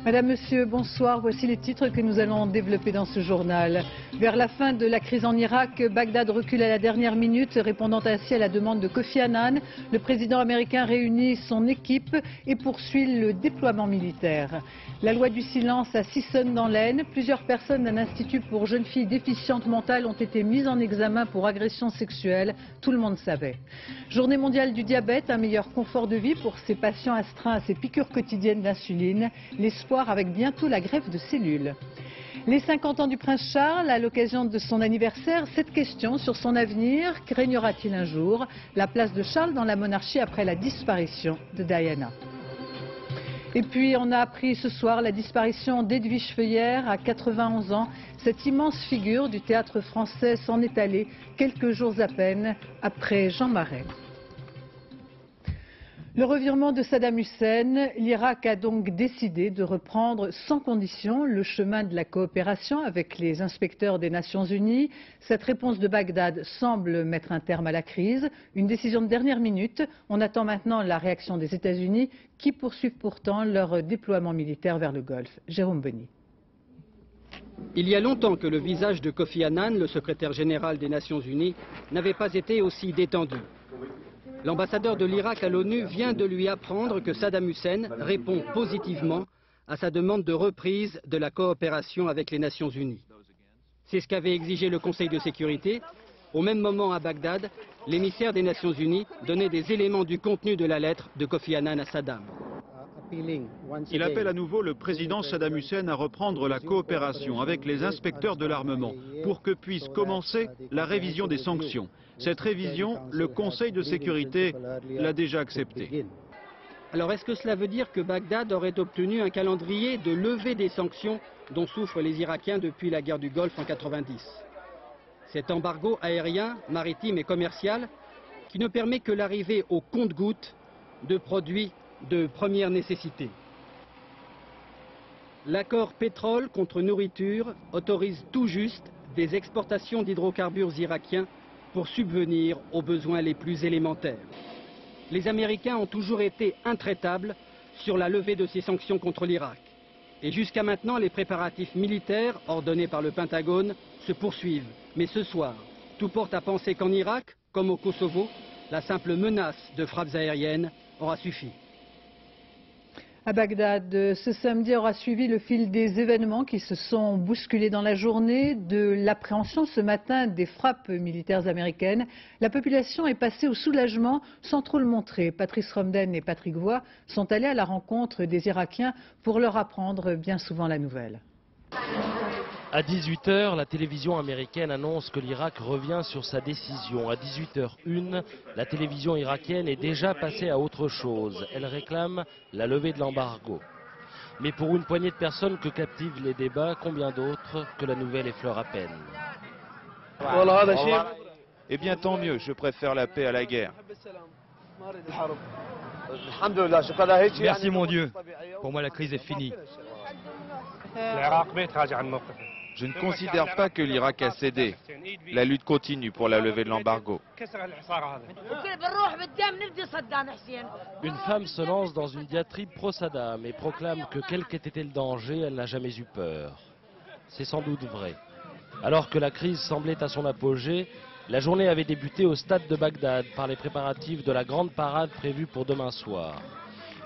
Madame, Monsieur, bonsoir. Voici les titres que nous allons développer dans ce journal. Vers la fin de la crise en Irak, Bagdad recule à la dernière minute, répondant ainsi à la demande de Kofi Annan. Le président américain réunit son équipe et poursuit le déploiement militaire. La loi du silence à Sissonne dans l'Aisne. Plusieurs personnes d'un institut pour jeunes filles déficientes mentales ont été mises en examen pour agression sexuelle. Tout le monde savait. Journée mondiale du diabète, un meilleur confort de vie pour ces patients astreints à ces piqûres quotidiennes d'insuline. L'espoir avec bientôt la greffe de cellules. Les 50 ans du prince Charles, à l'occasion de son anniversaire, cette question sur son avenir, régnera-t-il un jour la place de Charles dans la monarchie après la disparition de Diana? Et puis on a appris ce soir la disparition d'Edwige Feuillère à 91 ans. Cette immense figure du théâtre français s'en est allée quelques jours à peine après Jean Marais. Le revirement de Saddam Hussein, l'Irak a donc décidé de reprendre sans condition le chemin de la coopération avec les inspecteurs des Nations Unies. Cette réponse de Bagdad semble mettre un terme à la crise. Une décision de dernière minute. On attend maintenant la réaction des États-Unis qui poursuivent pourtant leur déploiement militaire vers le Golfe. Jérôme Beny. Il y a longtemps que le visage de Kofi Annan, le secrétaire général des Nations Unies, n'avait pas été aussi détendu. L'ambassadeur de l'Irak à l'ONU vient de lui apprendre que Saddam Hussein répond positivement à sa demande de reprise de la coopération avec les Nations Unies. C'est ce qu'avait exigé le Conseil de sécurité. Au même moment à Bagdad, l'émissaire des Nations Unies donnait des éléments du contenu de la lettre de Kofi Annan à Saddam. Il appelle à nouveau le président Saddam Hussein à reprendre la coopération avec les inspecteurs de l'armement pour que puisse commencer la révision des sanctions. Cette révision, le Conseil de sécurité l'a déjà acceptée. Alors est-ce que cela veut dire que Bagdad aurait obtenu un calendrier de levée des sanctions dont souffrent les Irakiens depuis la guerre du Golfe en 90? Cet embargo aérien, maritime et commercial qui ne permet que l'arrivée au compte-gouttes de produits de première nécessité. L'accord pétrole contre nourriture autorise tout juste des exportations d'hydrocarbures irakiens pour subvenir aux besoins les plus élémentaires. Les Américains ont toujours été intraitables sur la levée de ces sanctions contre l'Irak. Et jusqu'à maintenant, les préparatifs militaires ordonnés par le Pentagone se poursuivent. Mais ce soir, tout porte à penser qu'en Irak, comme au Kosovo, la simple menace de frappes aériennes aura suffi. À Bagdad, ce samedi aura suivi le fil des événements qui se sont bousculés dans la journée. De l'appréhension ce matin des frappes militaires américaines, la population est passée au soulagement sans trop le montrer. Patrice Romden et Patrick Voix sont allés à la rencontre des Irakiens pour leur apprendre bien souvent la nouvelle. À 18 h, la télévision américaine annonce que l'Irak revient sur sa décision. À 18h01, la télévision irakienne est déjà passée à autre chose. Elle réclame la levée de l'embargo. Mais pour une poignée de personnes que captivent les débats, combien d'autres que la nouvelle effleure à peine? Eh bien tant mieux, je préfère la paix à la guerre. Merci mon Dieu, pour moi la crise est finie. Je ne considère pas que l'Irak a cédé. La lutte continue pour la levée de l'embargo. Une femme se lance dans une diatribe pro-Saddam et proclame que quel qu'ait été le danger, elle n'a jamais eu peur. C'est sans doute vrai. Alors que la crise semblait à son apogée, la journée avait débuté au stade de Bagdad par les préparatifs de la grande parade prévue pour demain soir.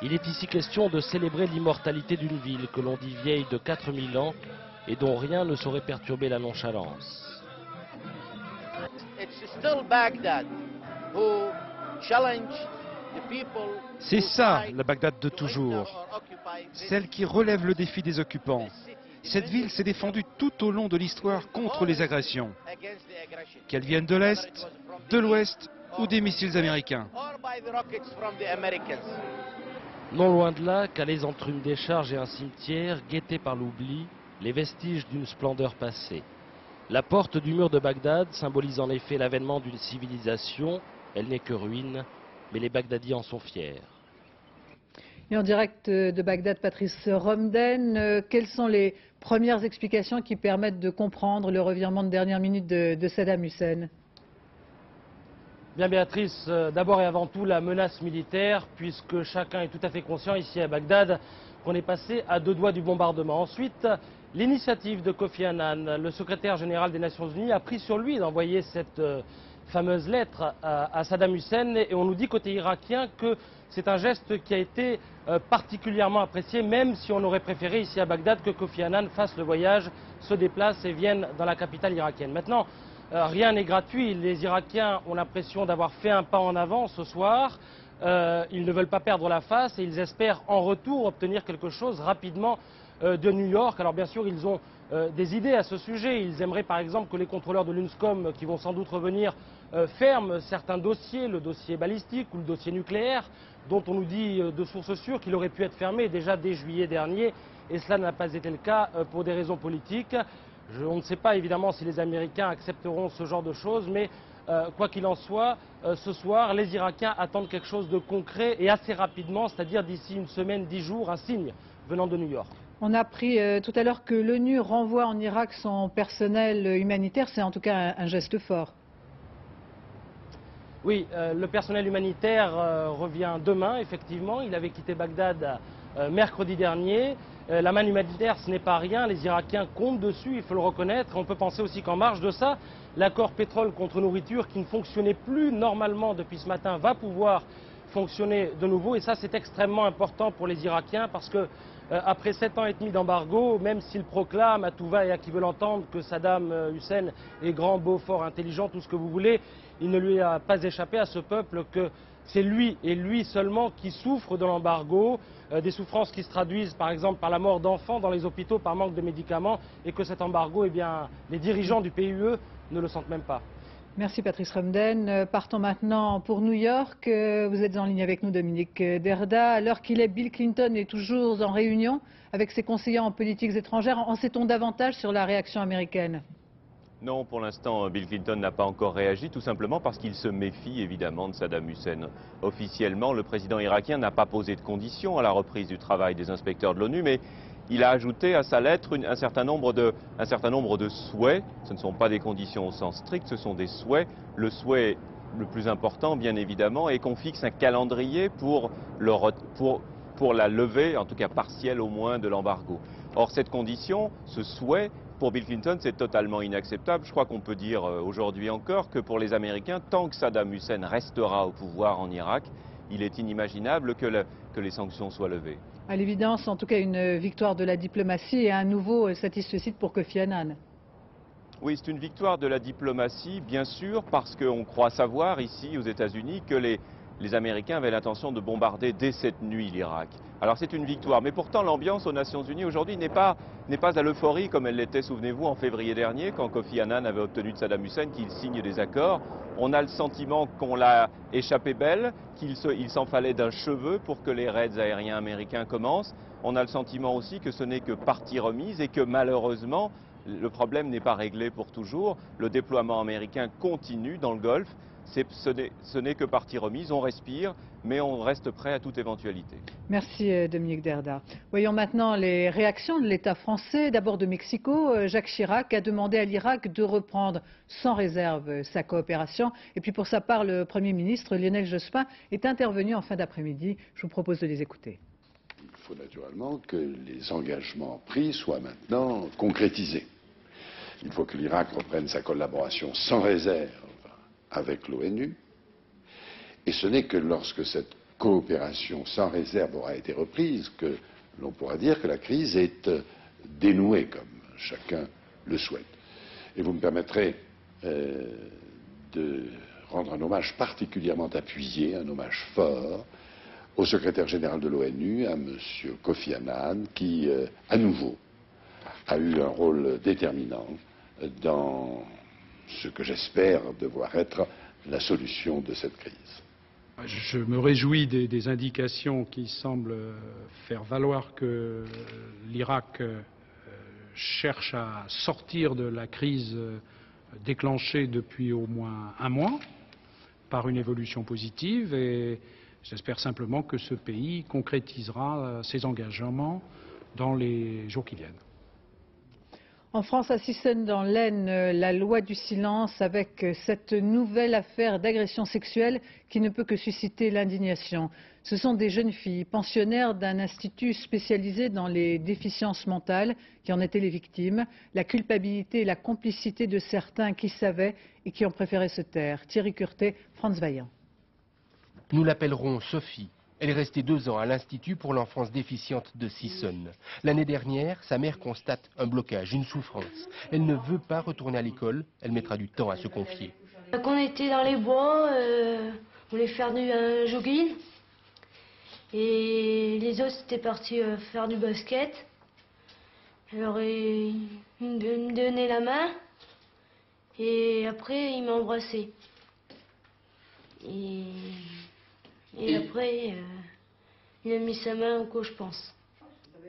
Il est ici question de célébrer l'immortalité d'une ville que l'on dit vieille de 4000 ans et dont rien ne saurait perturber la nonchalance. C'est ça, la Bagdad de toujours. Celle qui relève le défi des occupants. Cette ville s'est défendue tout au long de l'histoire contre les agressions. Qu'elles viennent de l'Est, de l'Ouest ou des missiles américains. Non loin de là, calés entre une décharge et un cimetière, guettés par l'oubli, les vestiges d'une splendeur passée. La porte du mur de Bagdad symbolise en effet l'avènement d'une civilisation. Elle n'est que ruine, mais les Bagdadiens en sont fiers. Et en direct de Bagdad, Patrice Romden, quelles sont les premières explications qui permettent de comprendre le revirement de dernière minute de Saddam Hussein? Bien Béatrice, d'abord et avant tout la menace militaire, puisque chacun est tout à fait conscient ici à Bagdad qu'on est passé à 2 doigts du bombardement. Ensuite, l'initiative de Kofi Annan, le secrétaire général des Nations Unies, a pris sur lui d'envoyer cette fameuse lettre à Saddam Hussein, et on nous dit côté irakien que c'est un geste qui a été particulièrement apprécié, même si on aurait préféré ici à Bagdad que Kofi Annan fasse le voyage, se déplace et vienne dans la capitale irakienne. Maintenant, rien n'est gratuit. Les Irakiens ont l'impression d'avoir fait un pas en avant ce soir. Ils ne veulent pas perdre la face et ils espèrent en retour obtenir quelque chose rapidement de New York. Alors bien sûr, ils ont des idées à ce sujet. Ils aimeraient par exemple que les contrôleurs de l'UNSCOM, qui vont sans doute revenir, ferment certains dossiers, le dossier balistique ou le dossier nucléaire, dont on nous dit de sources sûres qu'il aurait pu être fermé déjà dès juillet dernier, et cela n'a pas été le cas pour des raisons politiques. On ne sait pas évidemment si les Américains accepteront ce genre de choses, mais quoi qu'il en soit, ce soir, les Irakiens attendent quelque chose de concret et assez rapidement, c'est-à-dire d'ici une semaine, 10 jours, un signe venant de New York. On a appris tout à l'heure que l'ONU renvoie en Irak son personnel humanitaire, c'est en tout cas un geste fort. Oui, le personnel humanitaire revient demain, effectivement. Il avait quitté Bagdad mercredi dernier. La manne humanitaire, ce n'est pas rien. Les Irakiens comptent dessus, il faut le reconnaître. On peut penser aussi qu'en marge de ça, l'accord pétrole contre nourriture, qui ne fonctionnait plus normalement depuis ce matin, va pouvoir fonctionner de nouveau. Et ça, c'est extrêmement important pour les Irakiens parce que après 7 ans et demi d'embargo, même s'ils proclament à tout va et à qui veut l'entendre que Saddam Hussein est grand, beau, fort, intelligent, tout ce que vous voulez, il ne lui a pas échappé à ce peuple que c'est lui et lui seulement qui souffre de l'embargo, des souffrances qui se traduisent par exemple par la mort d'enfants dans les hôpitaux par manque de médicaments, et que cet embargo, eh bien, les dirigeants du pays, eux, ne le sentent même pas. Merci Patrice Rumden. Partons maintenant pour New York. Vous êtes en ligne avec nous, Dominique Derda. À l'heure qu'il est, Bill Clinton est toujours en réunion avec ses conseillers en politiques étrangères. En sait-on davantage sur la réaction américaine ? Non, pour l'instant, Bill Clinton n'a pas encore réagi, tout simplement parce qu'il se méfie évidemment de Saddam Hussein. Officiellement, le président irakien n'a pas posé de conditions à la reprise du travail des inspecteurs de l'ONU, mais il a ajouté à sa lettre un certain nombre de souhaits. Ce ne sont pas des conditions au sens strict, ce sont des souhaits. Le souhait le plus important, bien évidemment, est qu'on fixe un calendrier pour la levée, en tout cas partielle au moins, de l'embargo. Or, cette condition, ce souhait, pour Bill Clinton, c'est totalement inacceptable. Je crois qu'on peut dire aujourd'hui encore que pour les Américains, tant que Saddam Hussein restera au pouvoir en Irak, il est inimaginable que les sanctions soient levées. À l'évidence, en tout cas, une victoire de la diplomatie et un nouveau satisfecit pour Kofi Annan. Oui, c'est une victoire de la diplomatie, bien sûr, parce qu'on croit savoir ici aux États-Unis que les Américains avaient l'intention de bombarder dès cette nuit l'Irak. Alors c'est une victoire, mais pourtant l'ambiance aux Nations Unies aujourd'hui n'est pas à l'euphorie comme elle l'était, souvenez-vous, en février dernier, quand Kofi Annan avait obtenu de Saddam Hussein qu'il signe des accords. On a le sentiment qu'on l'a échappé belle, qu'il s'en fallait d'un cheveu pour que les raids aériens américains commencent. On a le sentiment aussi que ce n'est que partie remise et que malheureusement, le problème n'est pas réglé pour toujours. Le déploiement américain continue dans le Golfe. Ce n'est que partie remise, on respire, mais on reste prêt à toute éventualité. Merci Dominique Derda. Voyons maintenant les réactions de l'État français. D'abord de Mexico, Jacques Chirac a demandé à l'Irak de reprendre sans réserve sa coopération. Et puis pour sa part, le Premier ministre Lionel Jospin est intervenu en fin d'après-midi. Je vous propose de les écouter. Il faut naturellement que les engagements pris soient maintenant concrétisés. Il faut que l'Irak reprenne sa collaboration sans réserve avec l'ONU, et ce n'est que lorsque cette coopération sans réserve aura été reprise que l'on pourra dire que la crise est dénouée, comme chacun le souhaite. Et vous me permettrez de rendre un hommage particulièrement appuyé, un hommage fort, au secrétaire général de l'ONU, à M. Kofi Annan, qui, à nouveau, a eu un rôle déterminant dans ce que j'espère devoir être la solution de cette crise. Je me réjouis des indications qui semblent faire valoir que l'Irak cherche à sortir de la crise déclenchée depuis au moins un mois par une évolution positive, et j'espère simplement que ce pays concrétisera ses engagements dans les jours qui viennent. En France, à Sissonne, dans l'Aisne, la loi du silence avec cette nouvelle affaire d'agression sexuelle qui ne peut que susciter l'indignation. Ce sont des jeunes filles pensionnaires d'un institut spécialisé dans les déficiences mentales qui en étaient les victimes. La culpabilité et la complicité de certains qui savaient et qui ont préféré se taire. Thierry Curtet, France Vaillant. Nous l'appellerons Sophie. Elle est restée 2 ans à l'Institut pour l'enfance déficiente de Sissonne. L'année dernière, sa mère constate un blocage, une souffrance. Elle ne veut pas retourner à l'école, elle mettra du temps à se confier. Quand on était dans les bois, on allait faire du jogging. Et les autres étaient partis faire du basket. Alors ils me donnaient la main. Et après, ils m'embrassaient. Et après, il a mis sa main au cou, je pense.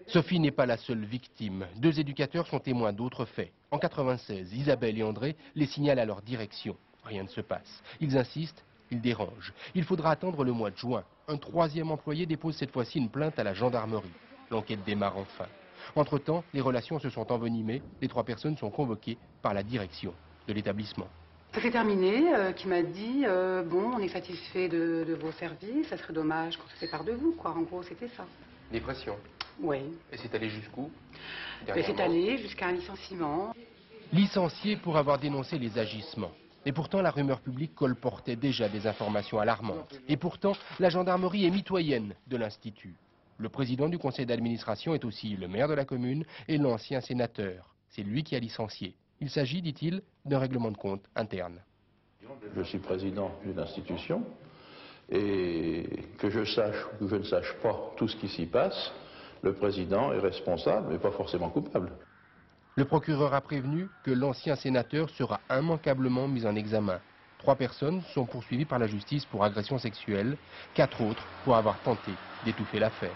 Sophie n'est pas la seule victime. 2 éducateurs sont témoins d'autres faits. En 1996, Isabelle et André les signalent à leur direction. Rien ne se passe. Ils insistent, ils dérangent. Il faudra attendre le mois de juin. Un 3e employé dépose cette fois-ci une plainte à la gendarmerie. L'enquête démarre enfin. Entre-temps, les relations se sont envenimées. Les 3 personnes sont convoquées par la direction de l'établissement. Ça s'est terminé, qui m'a dit bon, on est satisfait de vos services, ça serait dommage qu'on se sépare de vous, quoi. En gros, c'était ça. Dépression. Oui. Et c'est allé jusqu'où? C'est allé jusqu'à un licenciement. Licencié pour avoir dénoncé les agissements. Et pourtant, la rumeur publique colportait déjà des informations alarmantes. Et pourtant, la gendarmerie est mitoyenne de l'Institut. Le président du conseil d'administration est aussi le maire de la commune et l'ancien sénateur. C'est lui qui a licencié. Il s'agit, dit-il, d'un règlement de compte interne. Je suis président d'une institution et que je sache ou que je ne sache pas tout ce qui s'y passe, le président est responsable mais pas forcément coupable. Le procureur a prévenu que l'ancien sénateur sera immanquablement mis en examen. 3 personnes sont poursuivies par la justice pour agression sexuelle, 4 autres pour avoir tenté d'étouffer l'affaire.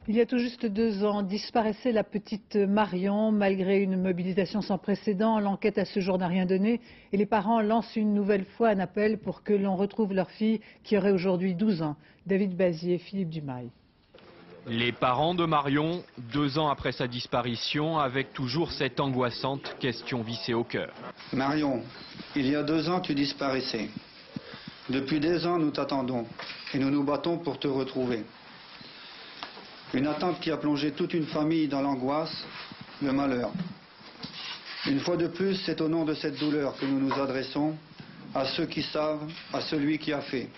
Il y a tout juste 2 ans, disparaissait la petite Marion. Malgré une mobilisation sans précédent, l'enquête à ce jour n'a rien donné. Et les parents lancent une nouvelle fois un appel pour que l'on retrouve leur fille qui aurait aujourd'hui 12 ans. David Bazier, Philippe Dumail. Les parents de Marion, 2 ans après sa disparition, avec toujours cette angoissante question vissée au cœur. Marion, il y a 2 ans tu disparaissais. Depuis des ans nous t'attendons et nous nous battons pour te retrouver. Une attente qui a plongé toute une famille dans l'angoisse, le malheur. Une fois de plus, c'est au nom de cette douleur que nous nous adressons à ceux qui savent, à celui qui a fait.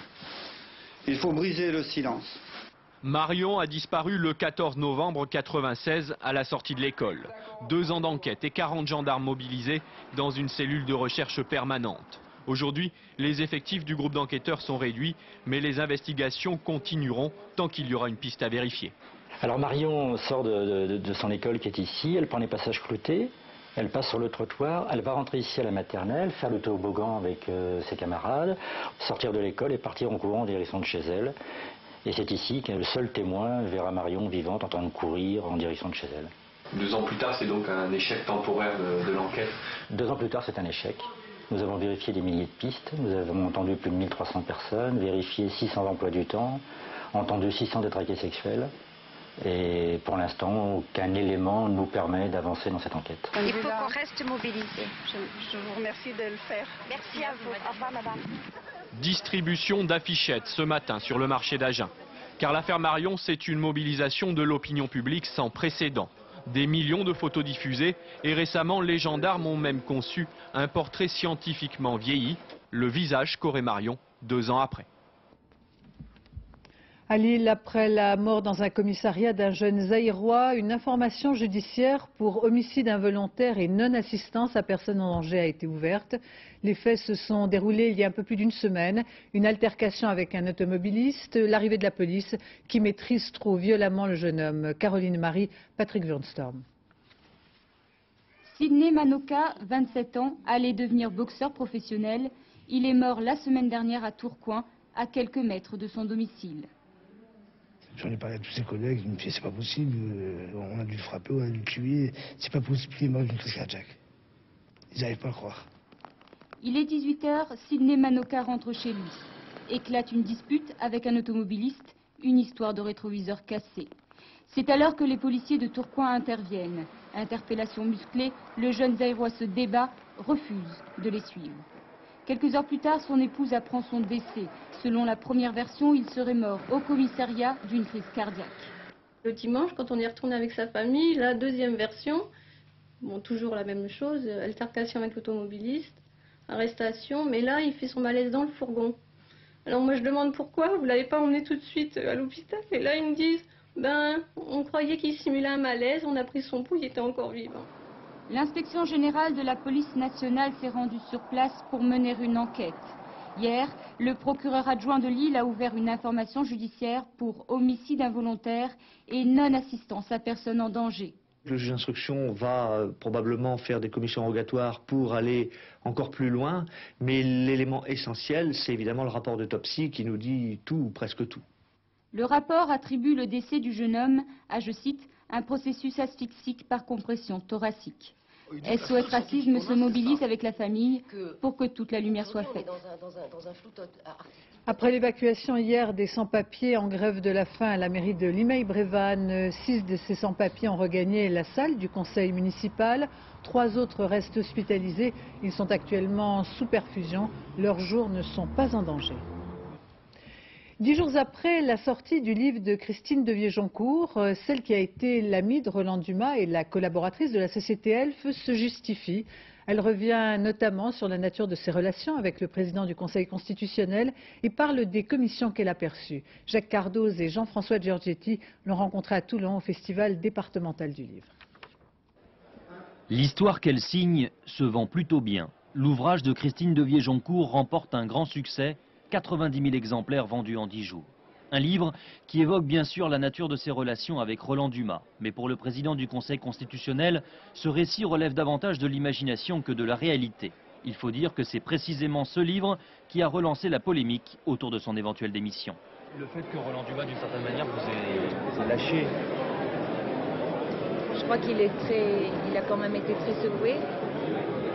Il faut briser le silence. Marion a disparu le 14 novembre 1996 à la sortie de l'école. 2 ans d'enquête et 40 gendarmes mobilisés dans une cellule de recherche permanente. Aujourd'hui, les effectifs du groupe d'enquêteurs sont réduits, mais les investigations continueront tant qu'il y aura une piste à vérifier. Alors Marion sort de son école qui est ici, elle prend les passages cloutés, elle passe sur le trottoir, elle va rentrer ici à la maternelle, faire le toboggan avec ses camarades, sortir de l'école et partir en courant en direction de chez elle. Et c'est ici que le seul témoin verra Marion vivante en train de courir en direction de chez elle. 2 ans plus tard, c'est donc un échec temporaire de l'enquête? 2 ans plus tard, c'est un échec. Nous avons vérifié des milliers de pistes, nous avons entendu plus de 1300 personnes, vérifié 600 emplois du temps, entendu 600 détraqués sexuels. Et pour l'instant, aucun élément nous permet d'avancer dans cette enquête. Il faut qu'on reste mobilisé. Je vous remercie de le faire. Merci à vous. Au revoir, madame. Distribution d'affichettes ce matin sur le marché d'Agen. Car l'affaire Marion, c'est une mobilisation de l'opinion publique sans précédent. Des millions de photos diffusées et récemment, les gendarmes ont même conçu un portrait scientifiquement vieilli, le visage qu'aurait Marion 2 ans après. À Lille, après la mort dans un commissariat d'un jeune Zaïrois, une information judiciaire pour homicide involontaire et non-assistance à personne en danger a été ouverte. Les faits se sont déroulés il y a un peu plus d'1 semaine. Une altercation avec un automobiliste, l'arrivée de la police qui maîtrise trop violemment le jeune homme. Caroline Marie, Patrick Wurnstorm. Sidney Manoka, 27 ans, allait devenir boxeur professionnel. Il est mort la semaine dernière à Tourcoing, à quelques mètres de son domicile. J'en ai parlé à tous ses collègues, ils me disaient c'est pas possible, on a dû le frapper, on a dû le tuer, c'est pas possible qu'il est mort d'une crise cardiaque. Ils n'arrivent pas à le croire. Il est 18 h, Sidney Manoka rentre chez lui. Éclate une dispute avec un automobiliste, une histoire de rétroviseur cassé. C'est alors que les policiers de Tourcoing interviennent. Interpellation musclée, le jeune Zaïrois se débat, refuse de les suivre. Quelques heures plus tard, son épouse apprend son décès. Selon la première version, il serait mort au commissariat d'une crise cardiaque. Le dimanche, quand on est retourné avec sa famille, la deuxième version, bon, toujours la même chose, altercation avec l'automobiliste, arrestation, mais là, il fait son malaise dans le fourgon. Alors moi, je demande pourquoi, vous ne l'avez pas emmené tout de suite à l'hôpital. Et là, ils me disent, ben, on croyait qu'il simulait un malaise, on a pris son pouls, il était encore vivant. L'inspection générale de la police nationale s'est rendue sur place pour mener une enquête. Hier, le procureur adjoint de Lille a ouvert une information judiciaire pour homicide involontaire et non-assistance à personne en danger. Le juge d'instruction va probablement faire des commissions rogatoires pour aller encore plus loin, mais l'élément essentiel, c'est évidemment le rapport d'autopsie qui nous dit tout ou presque tout. Le rapport attribue le décès du jeune homme à, je cite, un processus asphyxique par compression thoracique. SOS Racisme se mobilise avec la famille pour que toute la lumière soit faite. Après l'évacuation hier des sans-papiers en grève de la faim à la mairie de Limeil-Brévannes, 6 de ces sans-papiers ont regagné la salle du conseil municipal. 3 autres restent hospitalisés. Ils sont actuellement sous perfusion. Leurs jours ne sont pas en danger. 10 jours après la sortie du livre de Christine Devier-Joncourt, celle qui a été l'amie de Roland Dumas et la collaboratrice de la société Elf se justifie. Elle revient notamment sur la nature de ses relations avec le président du Conseil constitutionnel et parle des commissions qu'elle a perçues. Jacques Cardoz et Jean-François Giorgetti l'ont rencontrée à Toulon au Festival départemental du livre. L'histoire qu'elle signe se vend plutôt bien. L'ouvrage de Christine Devier-Joncourt remporte un grand succès. 90 000 exemplaires vendus en 10 jours. Un livre qui évoque bien sûr la nature de ses relations avec Roland Dumas. Mais pour le président du Conseil constitutionnel, ce récit relève davantage de l'imagination que de la réalité. Il faut dire que c'est précisément ce livre qui a relancé la polémique autour de son éventuelle démission. Le fait que Roland Dumas, d'une certaine manière, vous ait lâché. Je crois qu'il a quand même été très secoué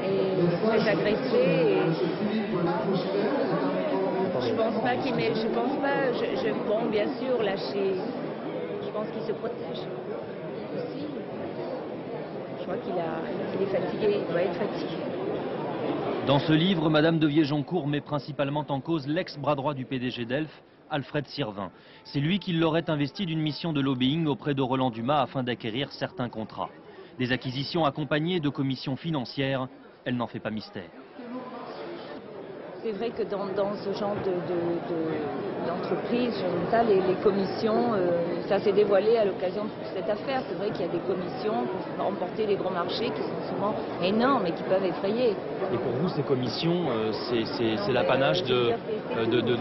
et très agressé. Je pense pas qu'il m'ait, bon, bien sûr, lâché. Je pense qu'il se protège aussi. Je crois qu'il est fatigué, il doit être fatigué. Dans ce livre, Madame Devier-Joncourt met principalement en cause l'ex-bras droit du PDG d'Elf, Alfred Sirvin. C'est lui qui l'aurait investi d'une mission de lobbying auprès de Roland Dumas afin d'acquérir certains contrats. Des acquisitions accompagnées de commissions financières, elle n'en fait pas mystère. C'est vrai que dans ce genre d'entreprise, les commissions, ça s'est dévoilé à l'occasion de cette affaire. C'est vrai qu'il y a des commissions pour remporter des gros marchés qui sont souvent énormes et qui peuvent effrayer. Et pour vous, ces commissions, c'est l'apanage de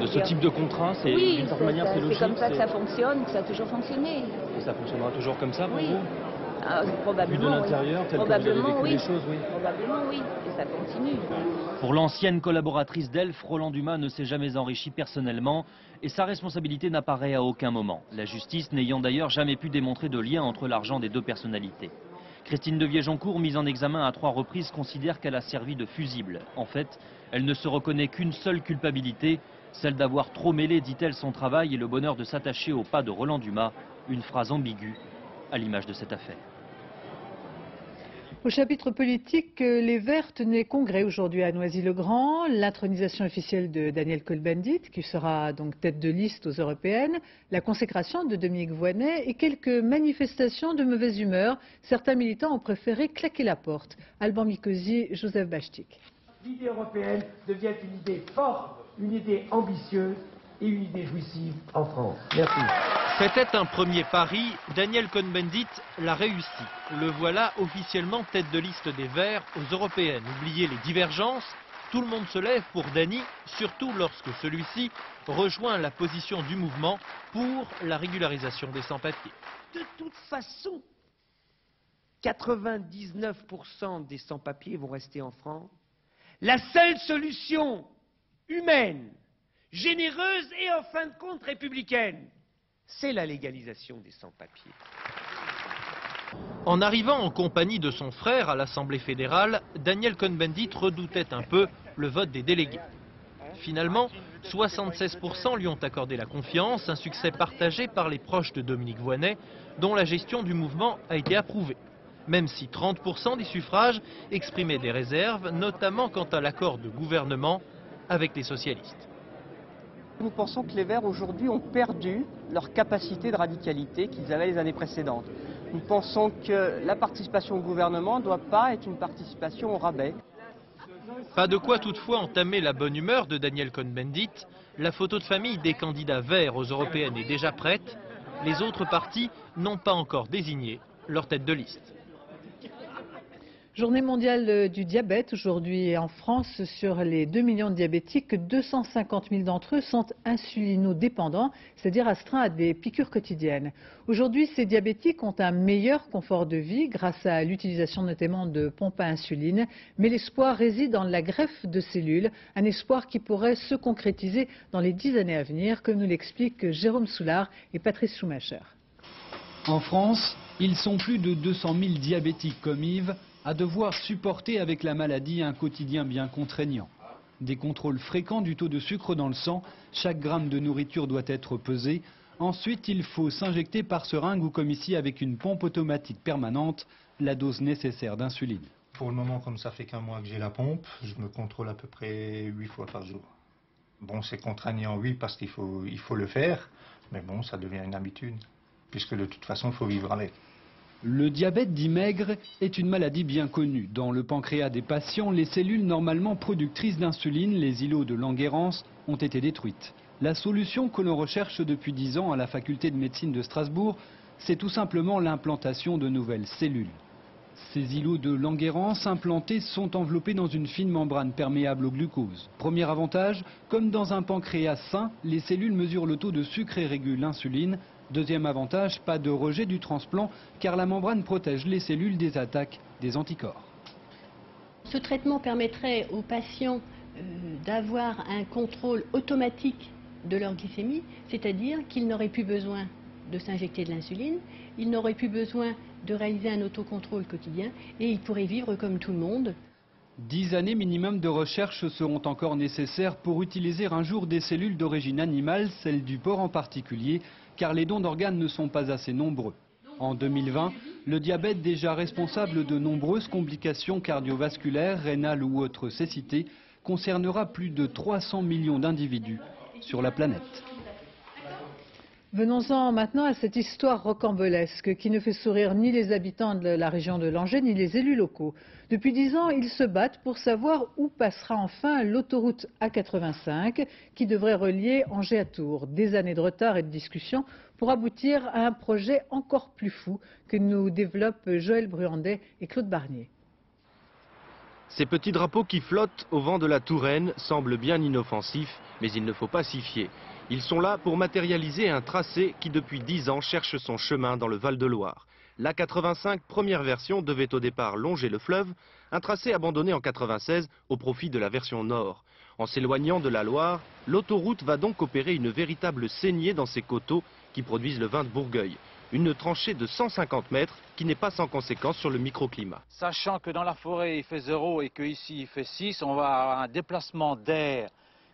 ce type de contrat? Oui, d'une certaine manière, c'est logique. C'est comme ça que ça fonctionne, que ça a toujours fonctionné. Et ça fonctionnera toujours comme ça pour vous? Probablement, de l'intérieur, tel que vous avez vécu les choses, oui. Probablement, oui. Et ça continue. Pour l'ancienne collaboratrice d'Elf, Roland Dumas ne s'est jamais enrichi personnellement et sa responsabilité n'apparaît à aucun moment. La justice n'ayant d'ailleurs jamais pu démontrer de lien entre l'argent des deux personnalités. Christine Devier-Joncourt, mise en examen à 3 reprises, considère qu'elle a servi de fusible. En fait, elle ne se reconnaît qu'une seule culpabilité, celle d'avoir trop mêlé, dit-elle, son travail et le bonheur de s'attacher au pas de Roland Dumas. Une phrase ambiguë à l'image de cette affaire. Au chapitre politique, les Verts tenaient congrès aujourd'hui à Noisy-le-Grand. L'intronisation officielle de Daniel Cohn-Bendit, qui sera donc tête de liste aux européennes, la consécration de Dominique Voynet et quelques manifestations de mauvaise humeur. Certains militants ont préféré claquer la porte. Alban Mikosi, Joseph Bachtik. L'idée européenne devient une idée forte, une idée ambitieuse et une idée jouissive en France. Merci. C'était un premier pari, Daniel Cohn-Bendit l'a réussi. Le voilà officiellement tête de liste des Verts aux européennes. Oubliez les divergences, tout le monde se lève pour Dany, surtout lorsque celui-ci rejoint la position du mouvement pour la régularisation des sans-papiers. De toute façon, 99% des sans-papiers vont rester en France. La seule solution humaine, généreuse et en fin de compte républicaine, c'est la légalisation des sans-papiers. En arrivant en compagnie de son frère à l'Assemblée fédérale, Daniel Cohn-Bendit redoutait un peu le vote des délégués. Finalement, 76% lui ont accordé la confiance, un succès partagé par les proches de Dominique Voynet, dont la gestion du mouvement a été approuvée. Même si 30% des suffrages exprimaient des réserves, notamment quant à l'accord de gouvernement avec les socialistes. Nous pensons que les Verts aujourd'hui ont perdu leur capacité de radicalité qu'ils avaient les années précédentes. Nous pensons que la participation au gouvernement ne doit pas être une participation au rabais. Pas de quoi toutefois entamer la bonne humeur de Daniel Cohn-Bendit. La photo de famille des candidats verts aux européennes est déjà prête. Les autres partis n'ont pas encore désigné leur tête de liste. Journée mondiale du diabète aujourd'hui en France. Sur les 2 millions de diabétiques, 250 000 d'entre eux sont insulinodépendants, c'est-à-dire astreints à des piqûres quotidiennes. Aujourd'hui, ces diabétiques ont un meilleur confort de vie grâce à l'utilisation notamment de pompes à insuline. Mais l'espoir réside dans la greffe de cellules, un espoir qui pourrait se concrétiser dans les 10 années à venir, comme nous l'expliquent Jérôme Soulard et Patrice Schumacher. En France, ils sont plus de 200 000 diabétiques comme Yves à devoir supporter avec la maladie un quotidien bien contraignant. Des contrôles fréquents du taux de sucre dans le sang, chaque gramme de nourriture doit être pesé. Ensuite, il faut s'injecter par seringue ou comme ici avec une pompe automatique permanente, la dose nécessaire d'insuline. Pour le moment, comme ça fait qu'un mois que j'ai la pompe, je me contrôle à peu près 8 fois par jour. Bon, c'est contraignant, oui, parce qu'il faut le faire, mais bon, ça devient une habitude, puisque de toute façon, il faut vivre avec. Le diabète dit maigre est une maladie bien connue. Dans le pancréas des patients, les cellules normalement productrices d'insuline, les îlots de Langerhans, ont été détruites. La solution que l'on recherche depuis 10 ans à la faculté de médecine de Strasbourg, c'est tout simplement l'implantation de nouvelles cellules. Ces îlots de Langerhans implantés sont enveloppés dans une fine membrane perméable au glucose. Premier avantage, comme dans un pancréas sain, les cellules mesurent le taux de sucre et régulent l'insuline. Deuxième avantage, pas de rejet du transplant car la membrane protège les cellules des attaques des anticorps. Ce traitement permettrait aux patients d'avoir un contrôle automatique de leur glycémie, c'est-à-dire qu'ils n'auraient plus besoin de s'injecter de l'insuline, ils n'auraient plus besoin de réaliser un autocontrôle quotidien et ils pourraient vivre comme tout le monde. 10 années minimum de recherche seront encore nécessaires pour utiliser un jour des cellules d'origine animale, celles du porc en particulier, car les dons d'organes ne sont pas assez nombreux. En 2020, le diabète, déjà responsable de nombreuses complications cardiovasculaires, rénales ou autres cécités, concernera plus de 300 millions d'individus sur la planète. Venons-en maintenant à cette histoire rocambolesque qui ne fait sourire ni les habitants de la région de Langeais ni les élus locaux. Depuis 10 ans, ils se battent pour savoir où passera enfin l'autoroute A85 qui devrait relier Angers à Tours. Des années de retard et de discussions pour aboutir à un projet encore plus fou que nous développent Joël Bruandet et Claude Barnier. Ces petits drapeaux qui flottent au vent de la Touraine semblent bien inoffensifs, mais il ne faut pas s'y fier. Ils sont là pour matérialiser un tracé qui depuis 10 ans cherche son chemin dans le Val-de-Loire. L'A85 première version devait au départ longer le fleuve, un tracé abandonné en 96 au profit de la version nord. En s'éloignant de la Loire, l'autoroute va donc opérer une véritable saignée dans ces coteaux qui produisent le vin de Bourgueil. Une tranchée de 150 mètres qui n'est pas sans conséquence sur le microclimat. Sachant que dans la forêt il fait 0 et qu'ici il fait 6, on va avoir un déplacement d'air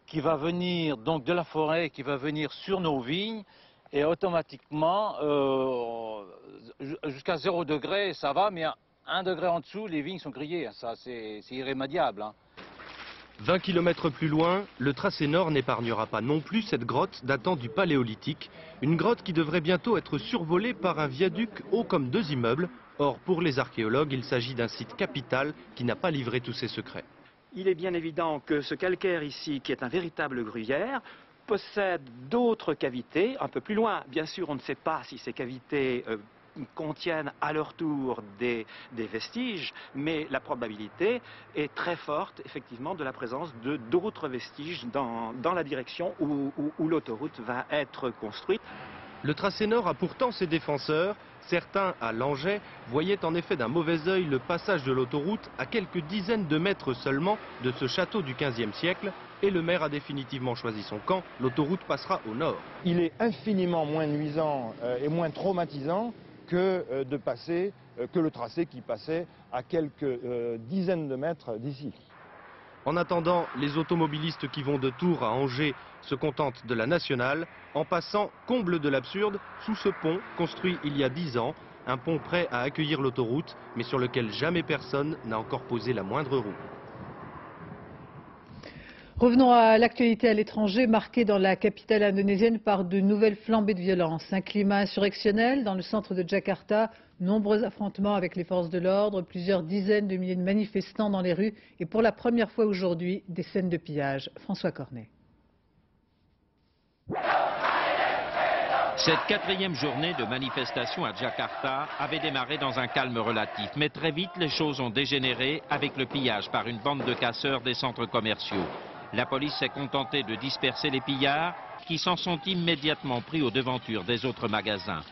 qui va venir donc de la forêt, qui va venir sur nos vignes et automatiquement jusqu'à 0 degré ça va, mais à 1 degré en dessous les vignes sont grillées, ça c'est irrémédiable. 20 km plus loin, le tracé nord n'épargnera pas non plus cette grotte datant du Paléolithique. Une grotte qui devrait bientôt être survolée par un viaduc haut comme 2 immeubles. Or, pour les archéologues, il s'agit d'un site capital qui n'a pas livré tous ses secrets. Il est bien évident que ce calcaire ici, qui est un véritable gruyère, possède d'autres cavités. Un peu plus loin, bien sûr, on ne sait pas si ces cavités contiennent à leur tour des vestiges, mais la probabilité est très forte, effectivement, de la présence d'autres vestiges dans la direction où l'autoroute va être construite. Le tracé nord a pourtant ses défenseurs. Certains, à Langeais, voyaient en effet d'un mauvais œil le passage de l'autoroute à quelques dizaines de mètres seulement de ce château du XVe siècle. Et le maire a définitivement choisi son camp. L'autoroute passera au nord. Il est infiniment moins nuisant et moins traumatisant que le tracé qui passait à quelques dizaines de mètres d'ici. En attendant, les automobilistes qui vont de Tours à Angers se contentent de la nationale, en passant, comble de l'absurde, sous ce pont construit il y a 10 ans, un pont prêt à accueillir l'autoroute, mais sur lequel jamais personne n'a encore posé la moindre roue. Revenons à l'actualité à l'étranger, marquée dans la capitale indonésienne par de nouvelles flambées de violence. Un climat insurrectionnel dans le centre de Jakarta, nombreux affrontements avec les forces de l'ordre, plusieurs dizaines de milliers de manifestants dans les rues et pour la première fois aujourd'hui, des scènes de pillage. François Cornet. Cette 4e journée de manifestation à Jakarta avait démarré dans un calme relatif, mais très vite les choses ont dégénéré avec le pillage par une bande de casseurs des centres commerciaux. La police s'est contentée de disperser les pillards qui s'en sont immédiatement pris aux devantures des autres magasins.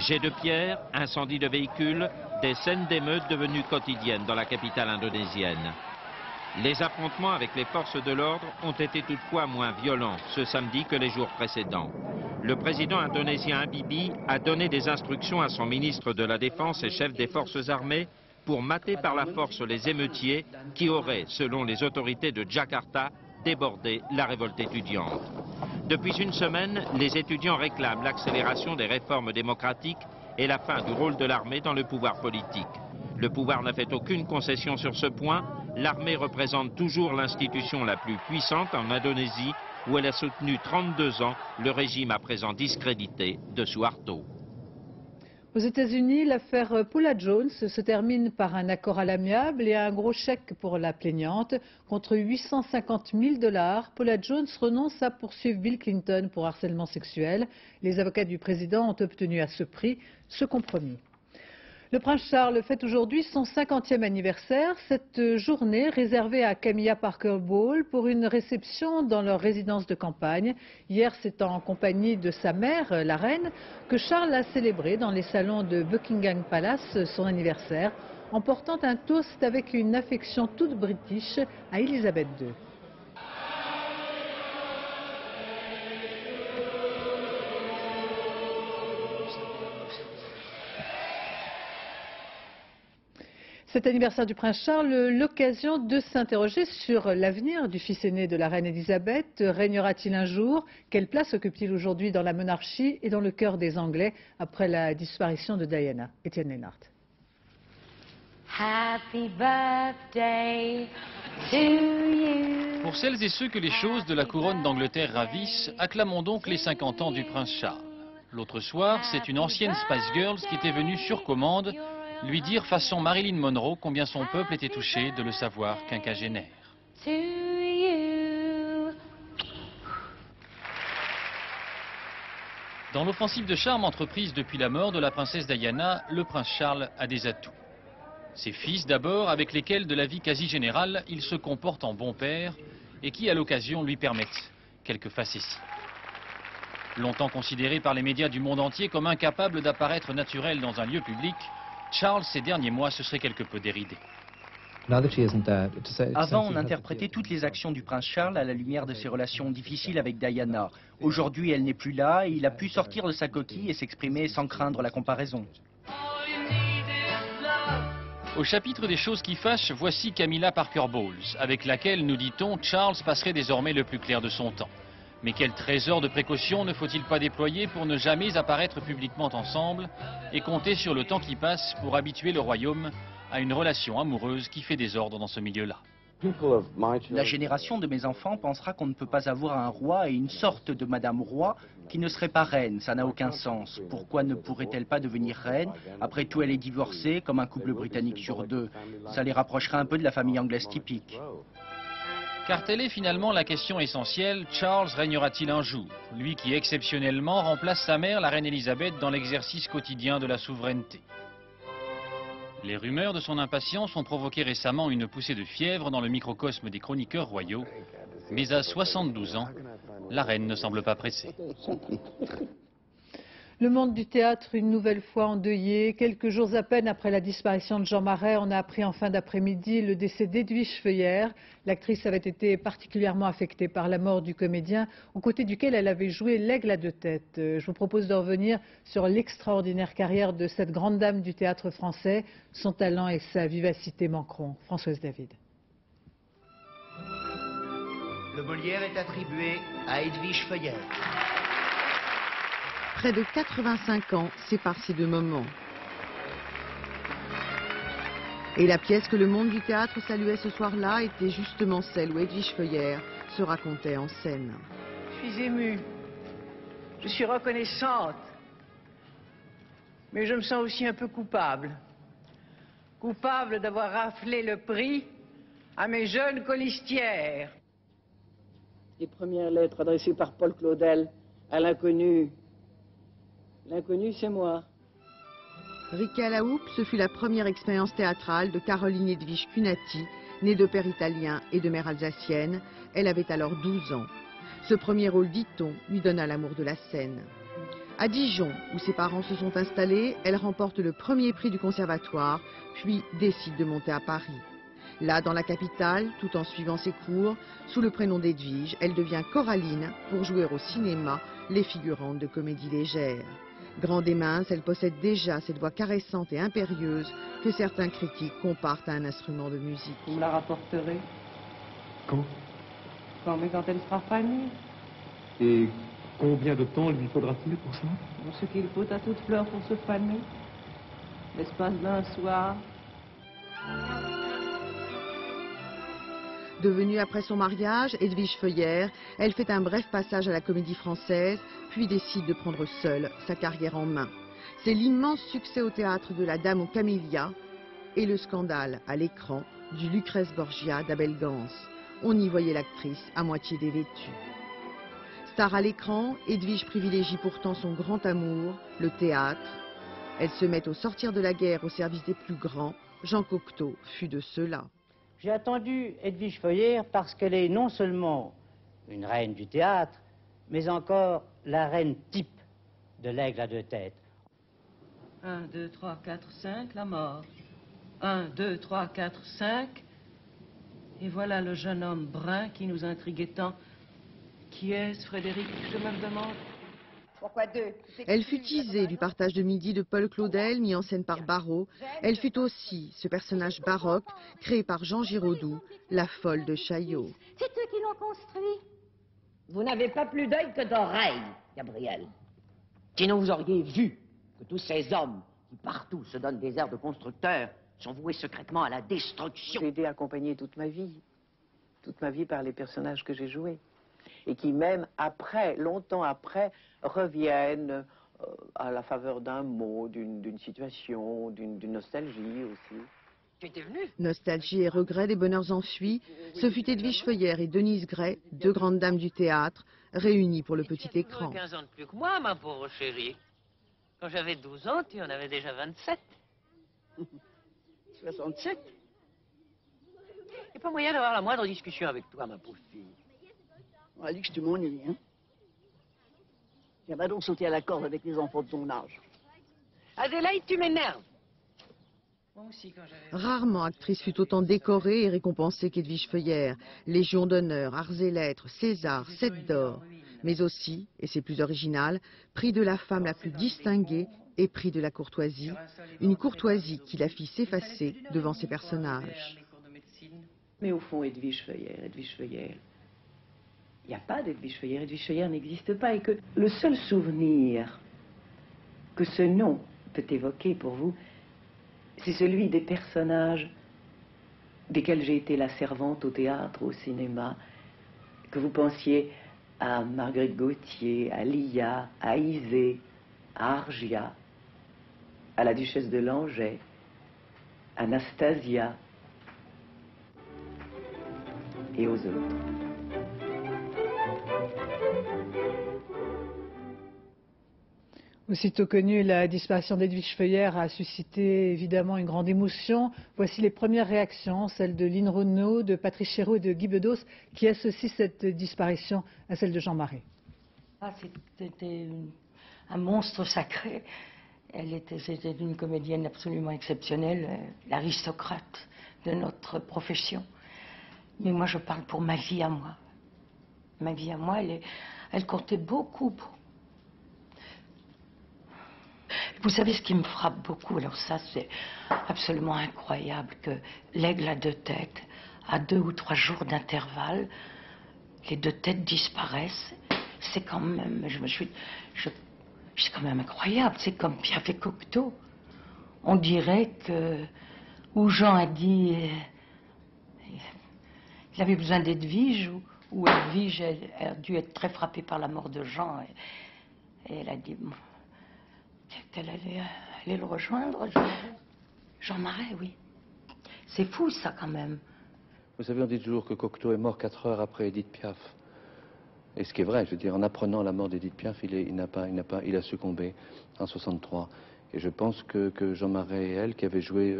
Jets de pierre, incendies de véhicules, des scènes d'émeutes devenues quotidiennes dans la capitale indonésienne. Les affrontements avec les forces de l'ordre ont été toutefois moins violents ce samedi que les jours précédents. Le président indonésien Habibie a donné des instructions à son ministre de la Défense et chef des forces armées pour mater par la force les émeutiers qui auraient, selon les autorités de Jakarta, débordé la révolte étudiante. Depuis une semaine, les étudiants réclament l'accélération des réformes démocratiques et la fin du rôle de l'armée dans le pouvoir politique. Le pouvoir n'a fait aucune concession sur ce point. L'armée représente toujours l'institution la plus puissante en Indonésie, où elle a soutenu 32 ans le régime à présent discrédité de Suharto. Aux États-Unis, l'affaire Paula Jones se termine par un accord à l'amiable et un gros chèque pour la plaignante. Contre 850 000 $, Paula Jones renonce à poursuivre Bill Clinton pour harcèlement sexuel. Les avocats du président ont obtenu à ce prix ce compromis. Le prince Charles fête aujourd'hui son 50e anniversaire. Cette journée réservée à Camilla Parker Bowles pour une réception dans leur résidence de campagne. Hier, c'est en compagnie de sa mère, la reine, que Charles a célébré dans les salons de Buckingham Palace son anniversaire, en portant un toast avec une affection toute british à Elisabeth II. Cet anniversaire du prince Charles, l'occasion de s'interroger sur l'avenir du fils aîné de la reine Elisabeth. Régnera-t-il un jour? Quelle place occupe-t-il aujourd'hui dans la monarchie et dans le cœur des Anglais après la disparition de Diana? Étienne Lénart. Happy birthday to you. Pour celles et ceux que les choses de la couronne d'Angleterre ravissent, acclamons donc les 50 ans du prince Charles. L'autre soir, c'est une ancienne Spice Girls qui était venue sur commande lui dire façon Marilyn Monroe combien son peuple était touché de le savoir quinquagénaire. Dans l'offensive de charme entreprise depuis la mort de la princesse Diana, le prince Charles a des atouts. Ses fils d'abord, avec lesquels de la vie quasi générale, il se comporte en bon père et qui à l'occasion lui permettent quelques facéties. Longtemps considéré par les médias du monde entier comme incapable d'apparaître naturel dans un lieu public, Charles, ces derniers mois, se serait quelque peu déridé. Avant, on interprétait toutes les actions du prince Charles à la lumière de ses relations difficiles avec Diana. Aujourd'hui, elle n'est plus là et il a pu sortir de sa coquille et s'exprimer sans craindre la comparaison. Au chapitre des choses qui fâchent, voici Camilla Parker Bowles, avec laquelle, nous dit-on, Charles passerait désormais le plus clair de son temps. Mais quel trésor de précaution ne faut-il pas déployer pour ne jamais apparaître publiquement ensemble et compter sur le temps qui passe pour habituer le royaume à une relation amoureuse qui fait désordre dans ce milieu-là. La génération de mes enfants pensera qu'on ne peut pas avoir un roi et une sorte de Madame Roi qui ne serait pas reine. Ça n'a aucun sens. Pourquoi ne pourrait-elle pas devenir reine? Après tout, elle est divorcée, comme un couple britannique sur deux. Ça les rapprocherait un peu de la famille anglaise typique. Car telle est finalement la question essentielle, Charles régnera-t-il un jour? Lui qui exceptionnellement remplace sa mère, la reine Elisabeth, dans l'exercice quotidien de la souveraineté. Les rumeurs de son impatience ont provoqué récemment une poussée de fièvre dans le microcosme des chroniqueurs royaux. Mais à 72 ans, la reine ne semble pas pressée. Le monde du théâtre, une nouvelle fois endeuillé. Quelques jours à peine après la disparition de Jean Marais, on a appris en fin d'après-midi le décès d'Edwige Feuillère. L'actrice avait été particulièrement affectée par la mort du comédien, aux côtés duquel elle avait joué l'Aigle à deux têtes. Je vous propose de revenir sur l'extraordinaire carrière de cette grande dame du théâtre français. Son talent et sa vivacité manqueront. Françoise David. Le Molière est attribué à Edwige Feuillère. Près de 85 ans séparent ces deux moments. Et la pièce que le monde du théâtre saluait ce soir-là était justement celle où Edwige Feuillère se racontait en scène. Je suis émue, je suis reconnaissante, mais je me sens aussi un peu coupable. Coupable d'avoir raflé le prix à mes jeunes colistières. Les premières lettres adressées par Paul Claudel à l'inconnu. L'inconnu, c'est moi. Riquet à la houppe, ce fut la première expérience théâtrale de Caroline Edwige Cunati, née de père italien et de mère alsacienne. Elle avait alors 12 ans. Ce premier rôle, dit-on, lui donna l'amour de la scène. À Dijon, où ses parents se sont installés, elle remporte le premier prix du conservatoire, puis décide de monter à Paris. Là, dans la capitale, tout en suivant ses cours, sous le prénom d'Edwige, elle devient Coraline pour jouer au cinéma les figurantes de comédie légère. Grande et mince, elle possède déjà cette voix caressante et impérieuse que certains critiques comparent à un instrument de musique. Vous me la rapporterez. Quand? Mais quand elle sera fanée. Et combien de temps lui faudra-t-il pour ça? Ce qu'il faut à toute fleur pour se faner. L'espace d'un soir. Devenue après son mariage, Edwige Feuillère, elle fait un bref passage à la Comédie Française, puis décide de prendre seule sa carrière en main. C'est l'immense succès au théâtre de La Dame aux Camélias et le scandale à l'écran du Lucrèce Borgia d'Abel Gance. On y voyait l'actrice à moitié dévêtue. Star à l'écran, Edwige privilégie pourtant son grand amour, le théâtre. Elle se met au sortir de la guerre au service des plus grands. Jean Cocteau fut de ceux-là. J'ai attendu Edwige Feuillère parce qu'elle est non seulement une reine du théâtre, mais encore la reine type de l'aigle à deux têtes. 1, 2, 3, 4, 5, la mort. 1, 2, 3, 4, 5. Et voilà le jeune homme brun qui nous intriguait tant. Qui est-ce, Frédéric, je me demande? Pourquoi deux? Elle fut teasée du partage de midi de Paul Claudel, mis en scène par Barrault. Elle fut aussi ce personnage baroque, créé par Jean Giraudoux, la folle de Chaillot. C'est eux qui l'ont construit. Vous n'avez pas plus d'œil que d'oreille, Gabriel. Sinon vous auriez vu que tous ces hommes qui partout se donnent des airs de constructeurs sont voués secrètement à la destruction. J'ai été accompagnée toute ma vie par les personnages que j'ai joués. Et qui même après, longtemps après, reviennent à la faveur d'un mot, d'une situation, d'une nostalgie aussi. Tu étais venu? Nostalgie et regret des bonheurs enfuis, ce fut Edwige Feuillère et Denise Gray, deux grandes dames du théâtre, réunies pour le petit écran. 15 ans de plus que moi, ma pauvre chérie. Quand j'avais 12 ans, tu en avais déjà 27. 67. Il n'y a pas moyen d'avoir la moindre discussion avec toi, ma pauvre fille. On a dit que tu m'ennuies, hein. Viens donc sauter à la corde avec les enfants de ton âge. Adélaïde, tu m'énerves. Moi aussi, quand j'avais... Rarement actrice fut autant décorée et récompensée qu'Edwige Feuillère. Légion d'honneur, arts et lettres, César, 7 d'or. Mais aussi, et c'est plus original, prix de la femme la plus distinguée et prix de la courtoisie. Une courtoisie qui la fit s'effacer devant ses personnages. Mais au fond, Edwige Feuillère. Il n'y a pas d'Edwige Feuillère n'existe pas et que le seul souvenir que ce nom peut évoquer pour vous, c'est celui des personnages desquels j'ai été la servante au théâtre, au cinéma, que vous pensiez à Marguerite Gauthier, à Lia, à Isée, à Argia, à la duchesse de Langeais, à Anastasia et aux autres. Aussitôt connue, la disparition d'Edwige Feuillère a suscité évidemment une grande émotion. Voici les premières réactions, celles de Lynn Renaud, de Patrice Chéreau et de Guy Bedos, qui associent cette disparition à celle de Jean Marais. C'était un monstre sacré. C'était une comédienne absolument exceptionnelle, l'aristocrate de notre profession. Mais moi, je parle pour ma vie à moi. Ma vie à moi, elle comptait beaucoup. Vous savez ce qui me frappe beaucoup, alors ça c'est absolument incroyable, que l'aigle à deux têtes, à 2 ou 3 jours d'intervalle, les deux têtes disparaissent. C'est quand même, c'est quand même incroyable. C'est comme Piaf et Cocteau. On dirait que, où Jean a dit, il avait besoin d'Edwige, ou Edwige a dû être très frappée par la mort de Jean, et elle a dit bon, qu'elle allait le rejoindre. Jean Marais, oui. C'est fou ça quand même. Vous savez, on dit toujours que Cocteau est mort 4 heures après Édith Piaf. Et ce qui est vrai, je veux dire, en apprenant la mort d'Édith Piaf, il a succombé en 63. Et je pense que Jean Marais et elle, qui avaient joué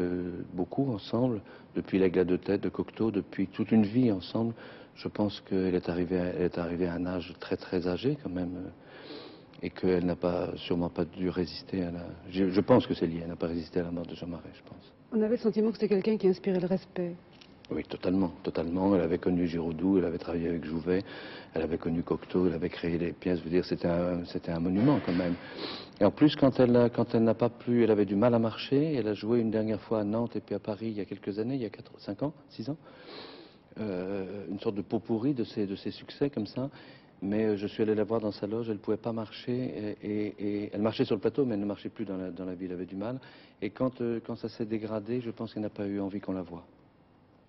beaucoup ensemble, depuis l'Aigle à deux têtes de Cocteau, depuis toute une vie ensemble, je pense qu'elle est arrivée à un âge très très âgé quand même, et qu'elle n'a sûrement pas dû résister à la... Je pense que c'est lié, elle n'a pas résisté à la mort de Jean Marais, je pense. On avait le sentiment que c'était quelqu'un qui inspirait le respect. Oui, totalement, totalement. Elle avait connu Giraudoux, elle avait travaillé avec Jouvet, elle avait connu Cocteau, elle avait créé des pièces. Je veux dire, c'était un monument quand même. Et en plus, quand elle n'a pas pu, elle avait du mal à marcher. Elle a joué une dernière fois à Nantes et puis à Paris il y a quelques années, il y a 5 ans, 6 ans. Une sorte de pot pourri de ses succès comme ça. Mais je suis allé la voir dans sa loge, elle ne pouvait pas marcher. Et elle marchait sur le plateau, mais elle ne marchait plus dans la ville, elle avait du mal. Et quand ça s'est dégradé, je pense qu'elle n'a pas eu envie qu'on la voie.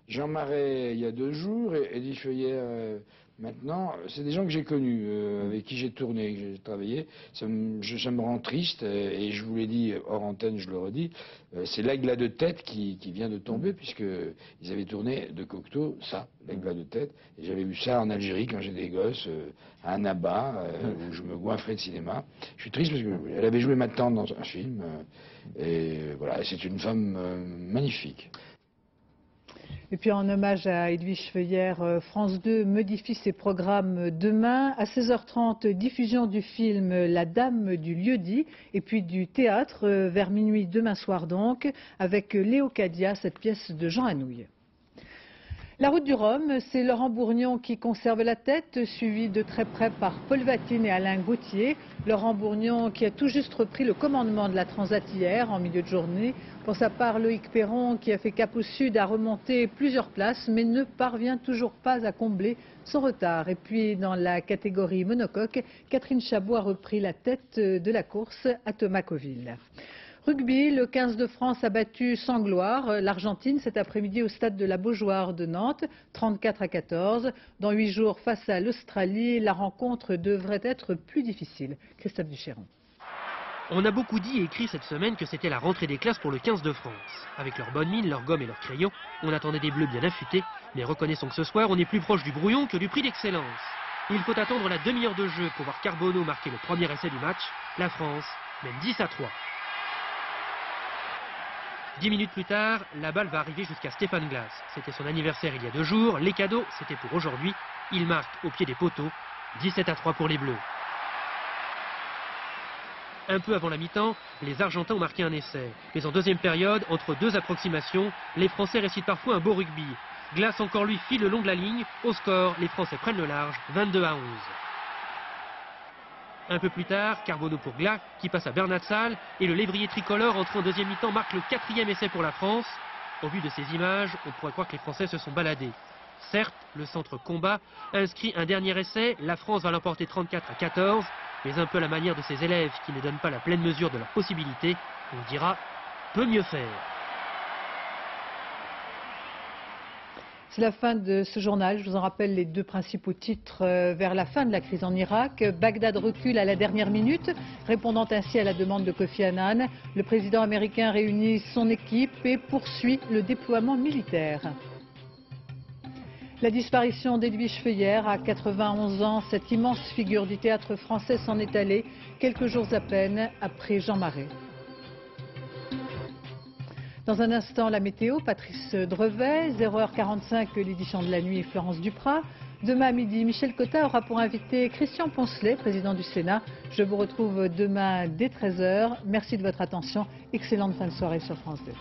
Jean Marais il y a 2 jours, et Edwige Feuillère maintenant, c'est des gens que j'ai connus, avec qui j'ai tourné, que j'ai travaillé. Ça me rend triste, et je vous l'ai dit hors antenne, je le redis, c'est l'Aigle à deux têtes qui vient de tomber, puisqu'ils avaient tourné de Cocteau, ça, l'Aigle à deux têtes. Et j'avais vu ça en Algérie quand j'étais gosse, à Annaba, où je me goinfrais de cinéma. Je suis triste parce qu'elle avait joué ma tante dans un film, et voilà, c'est une femme magnifique. Et puis en hommage à Edwige Feuillère, France 2 modifie ses programmes demain. À 16h30, diffusion du film La Dame du lieu-dit et puis du théâtre vers minuit demain soir donc, avec Léocadia, cette pièce de Jean Anouilh. La route du Rhum, c'est Laurent Bourgnon qui conserve la tête, suivi de très près par Paul Vatine et Alain Gauthier. Laurent Bourgnon qui a tout juste repris le commandement de la Transat hier en milieu de journée. Pour sa part, Loïc Perron, qui a fait cap au sud, a remonté plusieurs places, mais ne parvient toujours pas à combler son retard. Et puis, dans la catégorie monocoque, Catherine Chabot a repris la tête de la course à Tomacoville. Rugby, le 15 de France a battu sans gloire l'Argentine cet après-midi au stade de la Beaujoire de Nantes, 34-14. Dans 8 jours face à l'Australie, la rencontre devrait être plus difficile. Christophe Duchéron. On a beaucoup dit et écrit cette semaine que c'était la rentrée des classes pour le 15 de France. Avec leur bonne mine, leur gomme et leurs crayons, on attendait des bleus bien affûtés. Mais reconnaissons que ce soir, on est plus proche du brouillon que du prix d'excellence. Il faut attendre la demi-heure de jeu pour voir Carbonneau marquer le premier essai du match. La France mène 10-3. 10 minutes plus tard, la balle va arriver jusqu'à Stéphane Glass. C'était son anniversaire il y a 2 jours. Les cadeaux, c'était pour aujourd'hui. Il marque au pied des poteaux. 17-3 pour les Bleus. Un peu avant la mi-temps, les Argentins ont marqué un essai. Mais en deuxième période, entre 2 approximations, les Français récitent parfois un beau rugby. Glass encore lui file le long de la ligne. Au score, les Français prennent le large, 22-11. Un peu plus tard, Carbonneau pour Glass, qui passe à Bernat Salle, et le lévrier tricolore entré en deuxième mi-temps marque le 4e essai pour la France. Au vu de ces images, on pourrait croire que les Français se sont baladés. Certes, le centre combat inscrit un dernier essai, la France va l'emporter 34-14, mais un peu à la manière de ses élèves qui ne donnent pas la pleine mesure de leurs possibilités, on dira peut mieux faire. C'est la fin de ce journal. Je vous en rappelle les 2 principaux titres vers la fin de la crise en Irak. Bagdad recule à la dernière minute, répondant ainsi à la demande de Kofi Annan. Le président américain réunit son équipe et poursuit le déploiement militaire. La disparition d'Edwige Feuillère à 91 ans, cette immense figure du théâtre français s'en est allée quelques jours à peine après Jean Marais. Dans un instant, la météo, Patrice Drevet, 0h45, l'édition de la nuit, Florence Duprat. Demain à midi, Michel Cotta aura pour invité Christian Poncelet, président du Sénat. Je vous retrouve demain dès 13h. Merci de votre attention. Excellente fin de soirée sur France 2.